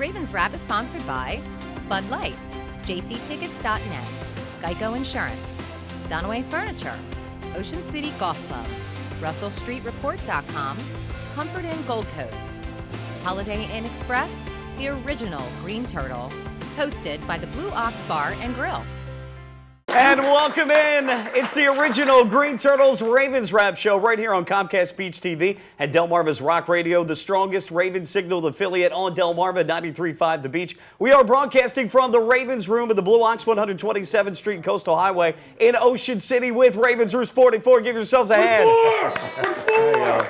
Ravens Wrap is sponsored by Bud Light, jctickets.net, Geico Insurance, Donaway Furniture, Ocean City Golf Club, RussellStreetReport.com, Comfort Inn Gold Coast, Holiday Inn Express, the original Green Turtle, hosted by the Blue Ox Bar and Grill. And welcome in. It's the original Green Turtles Ravens Wrap Show right here on Comcast Beach TV and Delmarva's Rock Radio, the strongest Ravens signaled affiliate on Delmarva, 93.5 The Beach. We are broadcasting from the Ravens Room at the Blue Ox 127th Street Coastal Highway in Ocean City with Ravens Roost 44. Give yourselves a hand. There you go.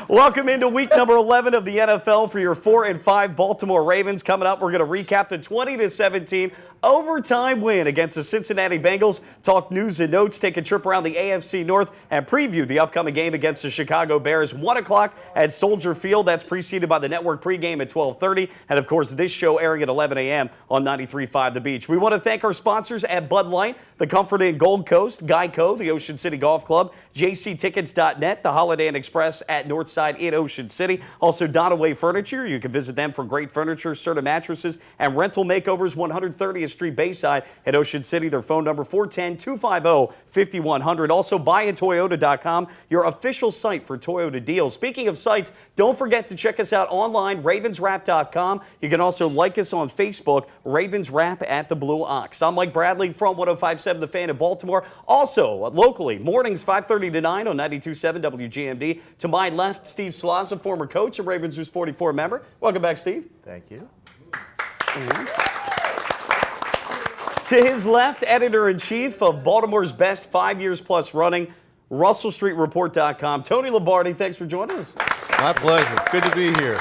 Welcome into week number 11 of the NFL for your 4-5 Baltimore Ravens. Coming up, we're going to recap the 20-17 overtime win against the Cincinnati Bengals, talk news and notes, take a trip around the AFC North, and preview the upcoming game against the Chicago Bears. 1 o'clock at Soldier Field. That's preceded by the network pregame at 12:30. And, of course, this show airing at 11 a.m. on 93.5 The Beach. We want to thank our sponsors at Bud Light, the Comfort Inn Gold Coast, Geico, the Ocean City Golf Club, jctickets.net, the Holiday Inn Express at Northside in Ocean City. Also, Donaway Furniture. You can visit them for great furniture, Serta mattresses, and rental makeovers. 130th Street Bayside at Ocean City. Their phone number 410-250-5100. Also, buyatoyota.com, your official site for Toyota deals. Speaking of sites, don't forget to check us out online, ravenswrap.com. You can also like us on Facebook, Ravens Wrap at the Blue Ox. I'm Mike Bradley from 105.7 The Fan in Baltimore. Also, locally, mornings 5:30 to 9 on 92.7 WGMD. To my left, Steve Slaza, former coach and Ravens Roost 44 member. Welcome back, Steve. Thank you. To his left, editor-in-chief of Baltimore's best 5 years plus running, RussellStreetReport.com. Tony Lombardi, thanks for joining us. My pleasure. Good to be here.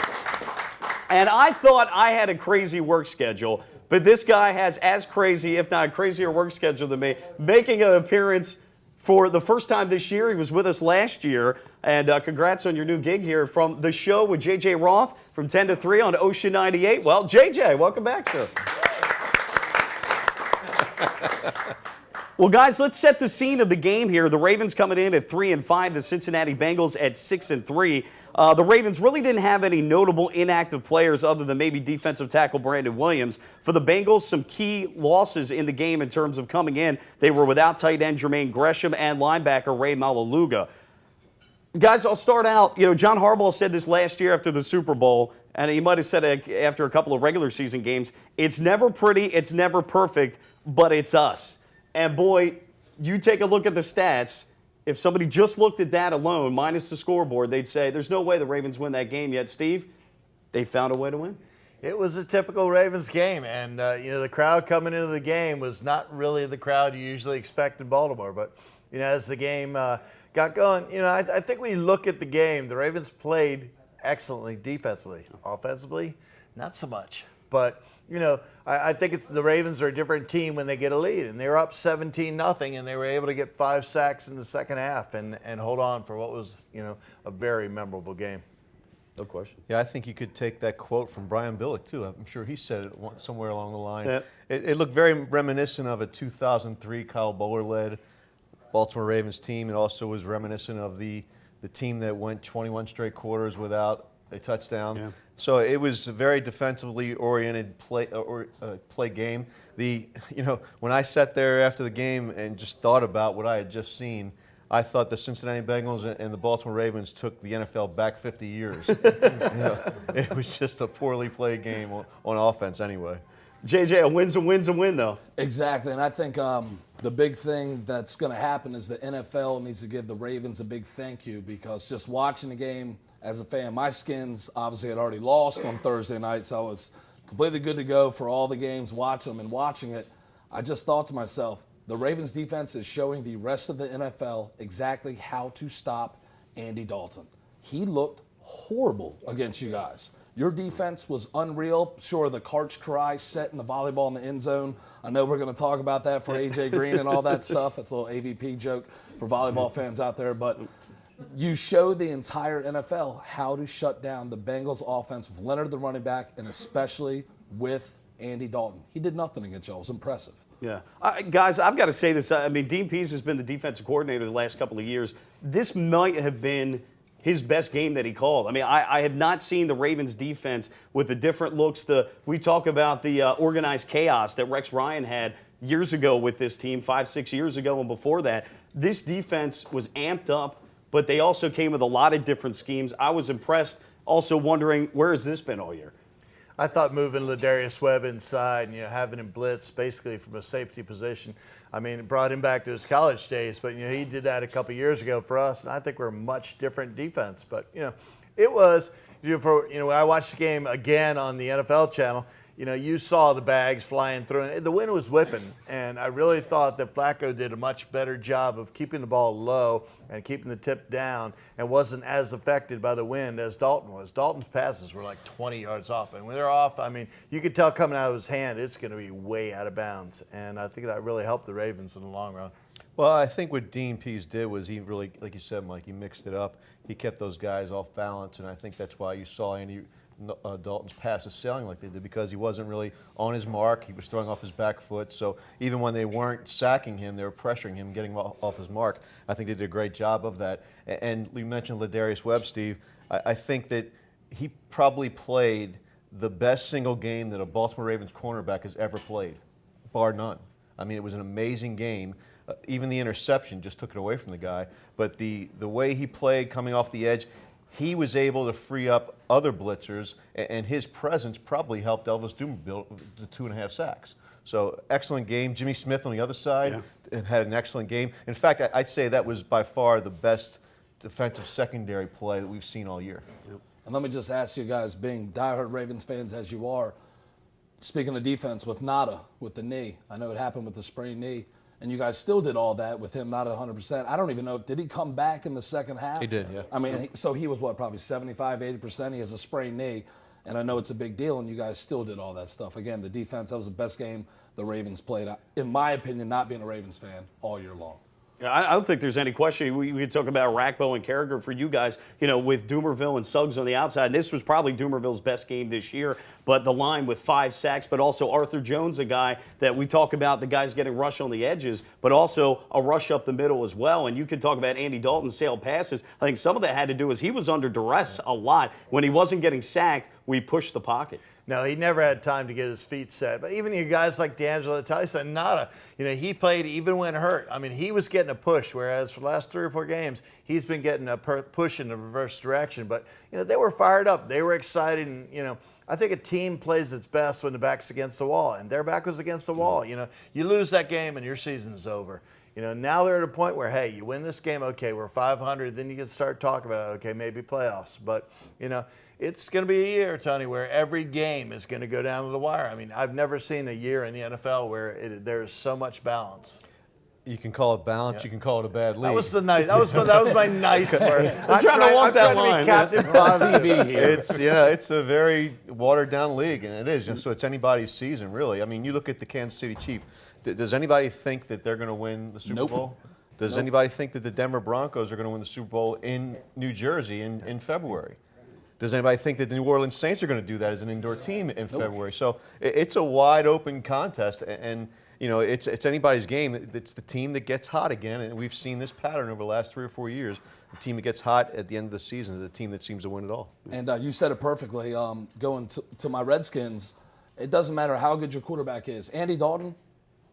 And I thought I had a crazy work schedule, but this guy has as crazy, if not a crazier work schedule than me, making an appearance for the first time this year. He was with us last year. And congrats on your new gig here from the show with J.J. Roth from 10 to 3 on Ocean 98. Well, J.J., welcome back, sir. Well, guys, let's set the scene of the game here. The Ravens coming in at 3-5, the Cincinnati Bengals at 6-3. The Ravens really didn't have any notable inactive players other than maybe defensive tackle Brandon Williams. For the Bengals, some key losses in the game in terms of coming in. They were without tight end Jermaine Gresham and linebacker Ray Malaluga. Guys, I'll start out. You know, John Harbaugh said this last year after the Super Bowl, and he might have said it after a couple of regular season games. It's never pretty, it's never perfect, but it's us. And boy, you take a look at the stats. If somebody just looked at that alone, minus the scoreboard, they'd say there's no way the Ravens win that game yet. Steve, they found a way to win. It was a typical Ravens game, and the crowd coming into the game was not really the crowd you usually expect in Baltimore. But as the game got going, I think when you look at the game, the Ravens played excellently defensively. Offensively, not so much. But I think the Ravens are a different team when they get a lead, and they were up 17-0, and they were able to get 5 sacks in the second half and hold on for what was a very memorable game. No question. Yeah, I think you could take that quote from Brian Billick, too. I'm sure he said it somewhere along the line. Yeah. It looked very reminiscent of a 2003 Kyle Bowler-led Baltimore Ravens team. It also was reminiscent of the team that went 21 straight quarters without a touchdown. Yeah. So it was a very defensively oriented play game. When I sat there after the game and just thought about what I had just seen, I thought the Cincinnati Bengals and the Baltimore Ravens took the NFL back 50 years. It was just a poorly played game on offense anyway. JJ, a win's a win, though. Exactly, and I think the big thing that's going to happen is the NFL needs to give the Ravens a big thank you, because just watching the game as a fan, my Skins obviously had already lost on Thursday night, so I was completely good to go for all the games, watching them, and watching it, I just thought to myself, the Ravens defense is showing the rest of the NFL exactly how to stop Andy Dalton. He looked horrible against you guys. Your defense was unreal. Sure, the Karch Karai setting the volleyball in the end zone. I know we're going to talk about that for A.J. Green and all that stuff. That's a little AVP joke for volleyball fans out there. But you showed the entire NFL how to shut down the Bengals offense with Leonard the running back, and especially with Andy Dalton. He did nothing against you. It was impressive. Yeah. Guys, I've got to say this. I mean, Dean Pease has been the defensive coordinator the last couple of years. This might have been his best game that he called. I mean, I have not seen the Ravens defense with the different looks. We talk about the organized chaos that Rex Ryan had years ago with this team, 5-6 years ago and before that. This defense was amped up, but they also came with a lot of different schemes. I was impressed, also wondering, where has this been all year? I thought moving Ladarius Webb inside and having him blitz basically from a safety position. I mean, it brought him back to his college days, but he did that a couple years ago for us, and I think we're a much different defense. But it was when I watched the game again on the NFL channel. You saw the bags flying through, and the wind was whipping, and I really thought that Flacco did a much better job of keeping the ball low and keeping the tip down and wasn't as affected by the wind as Dalton was. Dalton's passes were like 20 yards off, and when they're off, I mean, you could tell coming out of his hand, it's going to be way out of bounds, and I think that really helped the Ravens in the long run. Well, I think what Dean Pease did was he really, like you said, Mike, he mixed it up. He kept those guys off balance, and I think that's why you saw Dalton's passes sailing like they did, because he wasn't really on his mark. He was throwing off his back foot. So even when they weren't sacking him, they were pressuring him, getting off his mark. I think they did a great job of that. And you mentioned Ladarius Webb, Steve. I think that he probably played the best single game that a Baltimore Ravens cornerback has ever played, bar none. I mean, it was an amazing game. Even the interception just took it away from the guy. But the way he played coming off the edge, he was able to free up other blitzers, and his presence probably helped Elvis Dumer build the 2.5 sacks. So excellent game. Jimmy Smith on the other side had an excellent game. In fact, I'd say that was by far the best defensive secondary play that we've seen all year. Yep. And let me just ask you guys, being diehard Ravens fans as you are, speaking of defense with Nada, with the knee, I know it happened with the sprained knee, and you guys still did all that with him not 100%. I don't even know, did he come back in the second half? He did, yeah. I mean, so he was what, probably 75, 80%? He has a sprained knee, and I know it's a big deal, and you guys still did all that stuff. Again, the defense, that was the best game the Ravens played, in my opinion, not being a Ravens fan, all year long. I don't think there's any question. We could talk about Rackbo and Carragher for you guys, with Dumerville and Suggs on the outside. And this was probably Dumerville's best game this year. But the line with 5 sacks, but also Arthur Jones, a guy that we talk about, the guys getting rush on the edges, but also a rush up the middle as well. And you could talk about Andy Dalton's sailed passes. I think some of that had to do is he was under duress a lot. When he wasn't getting sacked, we pushed the pocket. No, he never had time to get his feet set. But even you guys like D'Angelo Tyson, Nada, he played even when hurt. I mean, he was getting a push, whereas for the last 3 or 4 games, he's been getting a push in the reverse direction. But, they were fired up. They were excited. And, I think a team plays its best when the back's against the wall. And their back was against the wall. You lose that game and your season's over. Now they're at a point where, hey, you win this game, okay, we're 500, then you can start talking about, okay, maybe playoffs. But, it's going to be a year, Tony, where every game is going to go down to the wire. I mean, I've never seen a year in the NFL where there's so much balance. You can call it balance. You can call it a bad league. That was my nice word. I'm trying to walk that I'm trying line. to be Captain Positive. TV here. It's a very watered down league, and it is. So it's anybody's season, really. I mean, you look at the Kansas City Chiefs. Does anybody think that they're going to win the Super Bowl? Does anybody think that the Denver Broncos are going to win the Super Bowl in New Jersey in February? Does anybody think that the New Orleans Saints are going to do that as an indoor team in February? So it's a wide open contest, and it's anybody's game. It's the team that gets hot again, and we've seen this pattern over the last 3 or 4 years. The team that gets hot at the end of the season is the team that seems to win it all. And you said it perfectly. Going to my Redskins, it doesn't matter how good your quarterback is. Andy Dalton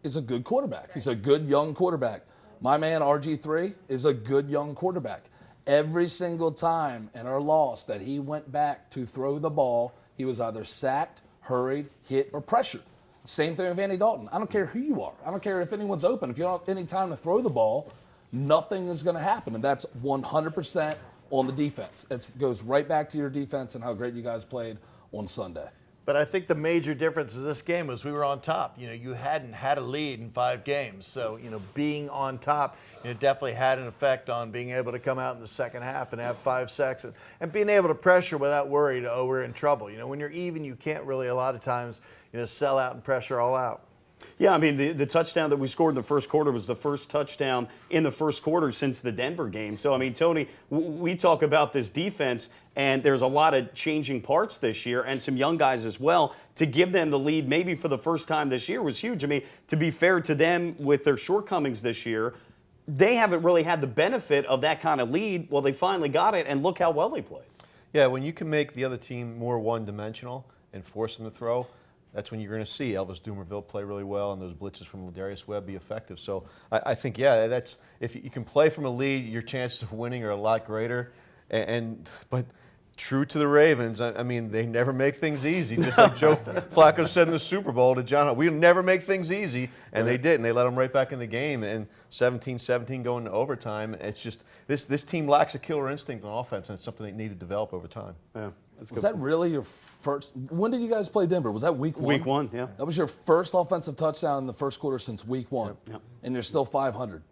is a good quarterback. He's a good young quarterback. My man RG3 is a good young quarterback. Every single time in our loss that he went back to throw the ball, he was either sacked, hurried, hit, or pressured. Same thing with Andy Dalton. I don't care who you are. I don't care if anyone's open. If you don't have any time to throw the ball, nothing is going to happen. And that's 100% on the defense. It goes right back to your defense and how great you guys played on Sunday. But I think the major difference in this game was we were on top. You hadn't had a lead in 5 games. So, being on top, definitely had an effect on being able to come out in the second half and have 5 sacks and being able to pressure without worry to, we're in trouble. When you're even, you can't really a lot of times, sell out and pressure all out. Yeah, I mean, the touchdown that we scored in the first quarter was the first touchdown in the first quarter since the Denver game. So, I mean, Tony, we talk about this defense, and there's a lot of changing parts this year and some young guys as well. To give them the lead maybe for the first time this year was huge. I mean, to be fair to them with their shortcomings this year, they haven't really had the benefit of that kind of lead. Well, they finally got it, and look how well they played. Yeah, when you can make the other team more one-dimensional and force them to throw, that's when you're going to see Elvis Dumerville play really well and those blitzes from Ladarius Webb be effective. So I think, yeah, that's if you can play from a lead, your chances of winning are a lot greater. But true to the Ravens, I mean, they never make things easy. Just like Joe Flacco said in the Super Bowl to John, we'll never make things easy, and they did, and they let them right back in the game. And 17-17 going to overtime. It's just this team lacks a killer instinct on offense, and it's something they need to develop over time. Yeah. Was that really your first? When did you guys play Denver? Was that week 1? Week 1, yeah. That was your first offensive touchdown in the first quarter since week 1. Yep. And you're still 500.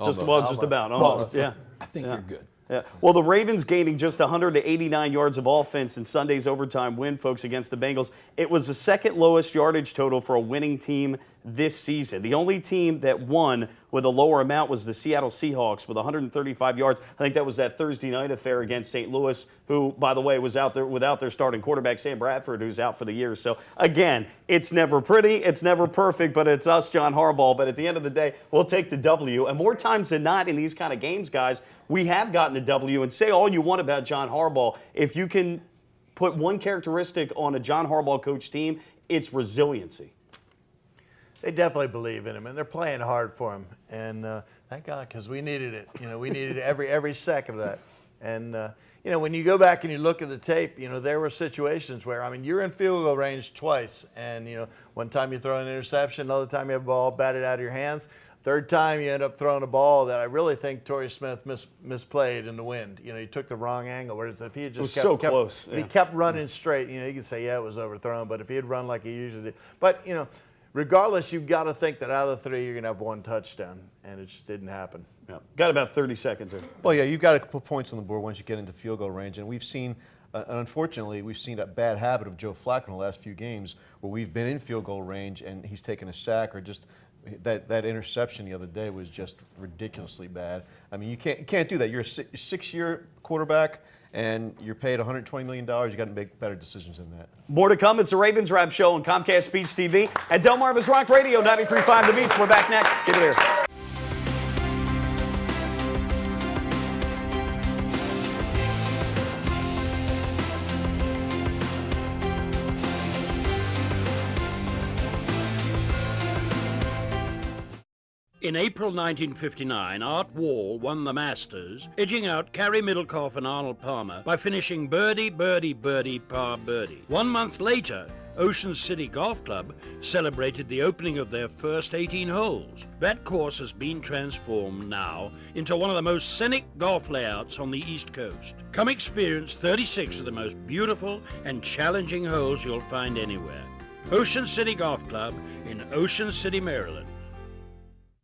Just about. Almost. Yeah. I think you're good. Yeah. Well, the Ravens gaining just 189 yards of offense in Sunday's overtime win, folks, against the Bengals. It was the second lowest yardage total for a winning team this season. The only team that won with a lower amount was the Seattle Seahawks with 135 yards. I think that was that Thursday night affair against St. Louis, who, by the way, was out there without their starting quarterback, Sam Bradford, who's out for the year. So, again, it's never pretty, it's never perfect, but it's us, John Harbaugh. But at the end of the day, we'll take the W. And more times than not in these kind of games, guys, we have gotten the W. And say all you want about John Harbaugh, if you can put one characteristic on a John Harbaugh coach team, it's resiliency. They definitely believe in him, and they're playing hard for him. And thank God, because we needed it. We needed every second of that. And when you go back and you look at the tape, there were situations where, I mean, you're in field goal range twice, and one time you throw an interception, another time you have a ball batted out of your hands. Third time you end up throwing a ball that I really think Torrey Smith misplayed in the wind. He took the wrong angle. Whereas if he had just close. If he kept running straight, you can say, yeah, it was overthrown. But if he had run like he usually did, but regardless, you've got to think that out of the 3, you're going to have 1 touchdown, and it just didn't happen. Yeah. Got about 30 seconds here. Well, yeah, you've got to put points on the board once you get into field goal range, and we've seen. Unfortunately, we've seen that bad habit of Joe Flacco in the last few games where we've been in field goal range and he's taken a sack or just that interception the other day was just ridiculously bad. I mean, you can't do that. You're a 6-year quarterback and you're paid $120 million. You got to make better decisions than that. More to come. It's the Ravens Wrap Show on Comcast Speech TV at Delmarva's Rock Radio 93.5 The Beach. We're back next. Get it here. In April 1959, Art Wall won the Masters, edging out Carey Middlecoff and Arnold Palmer by finishing birdie, birdie, birdie, par birdie. 1 month later, Ocean City Golf Club celebrated the opening of their first 18 holes. That course has been transformed now into one of the most scenic golf layouts on the East Coast. Come experience 36 of the most beautiful and challenging holes you'll find anywhere. Ocean City Golf Club in Ocean City, Maryland.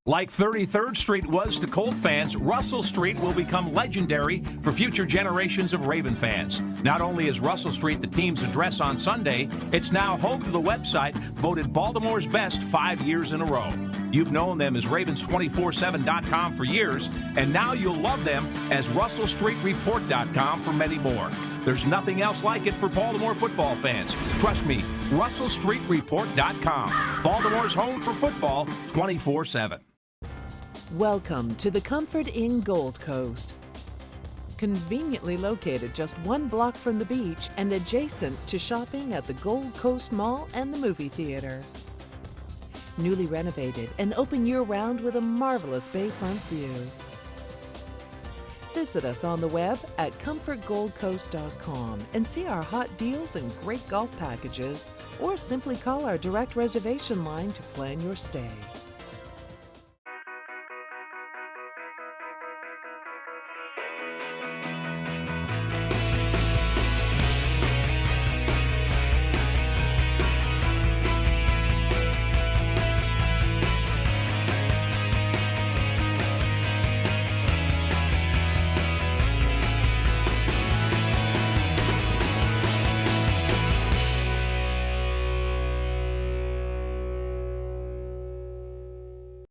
Like 33rd Street was to Colt fans, Russell Street will become legendary for future generations of Raven fans. Not only is Russell Street the team's address on Sunday, it's now home to the website voted Baltimore's best 5 years in a row. You've known them as Ravens247.com for years, and now you'll love them as RussellStreetReport.com for many more. There's nothing else like it for Baltimore football fans. Trust me, RussellStreetReport.com. Baltimore's home for football 24/7. Welcome to the Comfort Inn Gold Coast. Conveniently located just 1 block from the beach and adjacent to shopping at the Gold Coast Mall and the movie theater. Newly renovated and open year-round with a marvelous bayfront view. Visit us on the web at comfortgoldcoast.com and see our hot deals and great golf packages, or simply call our direct reservation line to plan your stay.